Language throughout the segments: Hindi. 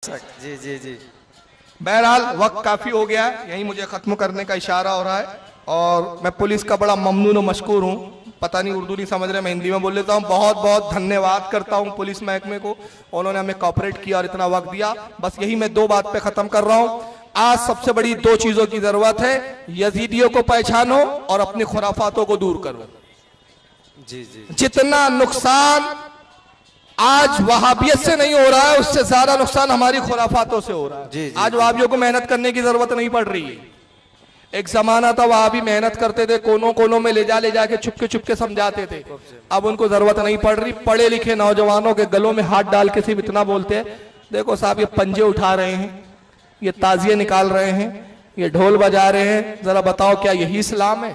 जी जी जी। बहरहाल वक्त काफी हो गया है, यही मुझे खत्म करने का इशारा हो रहा है। और मैं पुलिस का बड़ा ममनून और मशकूर हूँ। पता नहीं उर्दू नहीं समझ रहे, मैं हिंदी में बोल लेता हूँ। बहुत बहुत धन्यवाद करता हूँ पुलिस महकमे को, उन्होंने हमें कॉपरेट किया और इतना वक्त दिया। बस यही मैं दो बात पे खत्म कर रहा हूँ। आज सबसे बड़ी दो चीजों की जरूरत है, यजीदियों को पहचानो और अपनी खुराफातों को दूर करो। जी जी। जितना नुकसान आज वहाबियत से नहीं हो रहा है, उससे ज्यादा नुकसान हमारी खुराफातों से हो रहा है। जी, जी, आज वहाबियों को मेहनत करने की जरूरत नहीं पड़ रही है। एक जमाना था वहां भी मेहनत करते थे, कोनों कोनों में ले जाके चुपके समझाते थे। अब उनको जरूरत नहीं पड़ रही। पढ़े लिखे नौजवानों के गलों में हाथ डाल के सिर्फ इतना बोलते हैं, देखो साहब ये पंजे उठा रहे हैं, ये ताजिए निकाल रहे हैं, ये ढोल बजा रहे हैं, जरा बताओ क्या यही इस्लाम है?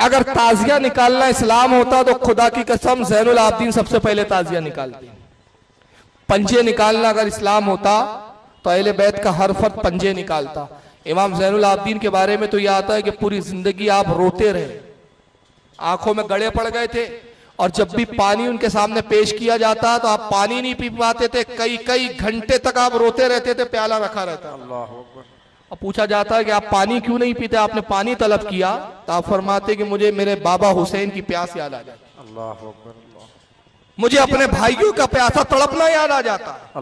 अगर ताजिया निकालना इस्लाम होता तो खुदा की कसम ज़ैनुल आबिदीन सबसे पहले ताजिया निकालती। पंजे निकालना अगर इस्लाम होता तो अहले बैत का हर फर्द पंजे निकालता। इमाम ज़ैनुल आबिदीन के बारे में तो यह आता है कि पूरी जिंदगी आप रोते रहे, आंखों में गड़े पड़ गए थे, और जब भी पानी उनके सामने पेश किया जाता तो आप पानी नहीं पी पाते थे, कई कई घंटे तक आप रोते रहते थे, प्याला रखा रहता। और पूछा जाता है कि आप पानी क्यों नहीं पीते, आपने पानी तलब किया, तो आप फरमाते कि मुझे मेरे बाबा हुसैन की प्यास याद आ जाती, मुझे अपने भाइयों का प्यासा तड़पना याद आ जाता।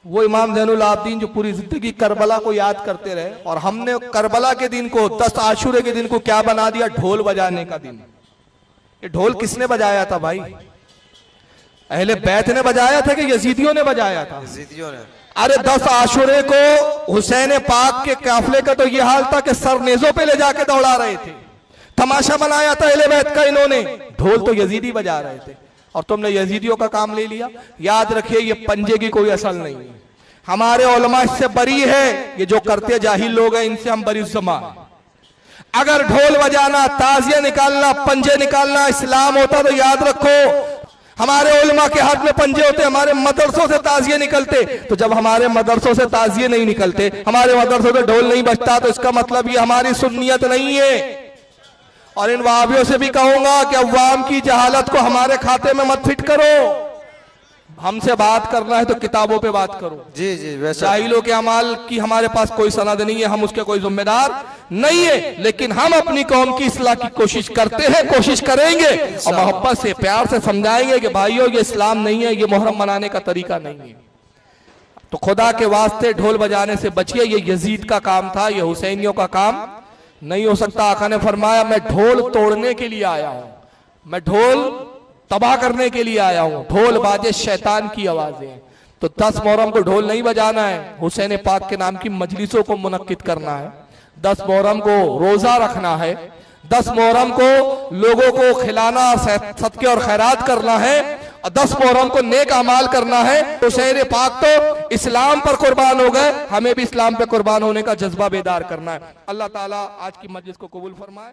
वो इमाम ज़ैनुल आबिदीन जो पूरी जिंदगी करबला को याद करते रहे, और हमने करबला के दिन को 10 आशूरे के दिन को क्या बना दिया, ढोल बजाने का दिन। ये ढोल किसने बजाया था भाई? अहले बैत ने बजाया था कि यजीदियों ने बजाया था? यजीदियों ने। अरे 10 आशूरे को हुसैन पाक के काफले का तो ये हाल था कि सर नेजों पे ले जाके दौड़ा रहे थे। तमाशा बनाया था अहले बैत का इन्होंने, ढोल तो यजीदी बजा रहे थे, और तुमने यजीदियों का काम ले लिया। याद रखिए ये पंजे की कोई असल नहीं है, हमारे उलमा इससे बरी है। ये जो करते जाहिल लोग हैं इनसे हम बरी जमा। अगर ढोल बजाना, ताजिया निकालना, पंजे निकालना इस्लाम होता तो याद रखो हमारे उलमा के हाथ में पंजे होते, हमारे मदरसों से ताजिए निकलते। तो जब हमारे मदरसों से ताजिए नहीं निकलते, हमारे मदरसों से ढोल नहीं बजता, तो इसका मतलब ये हमारी सुन्नियत नहीं है। और इन वहाबियों से भी कहूंगा कि अवाम की जहालत को हमारे खाते में मत फिट करो। हमसे बात करना है तो किताबों पे बात करो। जी जी। जाहिलों के अमाल की हमारे पास कोई सनद नहीं है, हम उसके कोई जिम्मेदार नहीं है, लेकिन हम अपनी कौम की इस्लाह की कोशिश करते हैं, कोशिश करेंगे, और मोहब्बत से प्यार से समझाएंगे कि भाइयों ये इस्लाम नहीं है, ये मुहर्रम मनाने का तरीका नहीं है। तो खुदा के वास्ते ढोल बजाने से बचिए, ये यजीद का काम था, ये हुसैनियों का काम नहीं हो सकता। आका ने फरमाया मैं ढोल तोड़ने के लिए आया हूं, मैं ढोल तबाह करने के लिए आया हूं। ढोल बाजे शैतान की आवाजें। तो 10 मुहर्रम को ढोल नहीं बजाना है, हुसैन पाक के नाम की मजलिसों को मुनक्किद करना है। 10 मुहर्रम को रोजा रखना है, 10 मुहर्रम को लोगों को खिलाना, सदके और खैरात करना है, और 10 मुहर्रम को नेक अमाल करना है। हुसैन पाक तो इस्लाम पर कुर्बान हो गए, हमें भी इस्लाम पे कुर्बान होने का जज्बा बेदार करना है। अल्लाह ताला आज की मजलिस को कबूल फरमाए।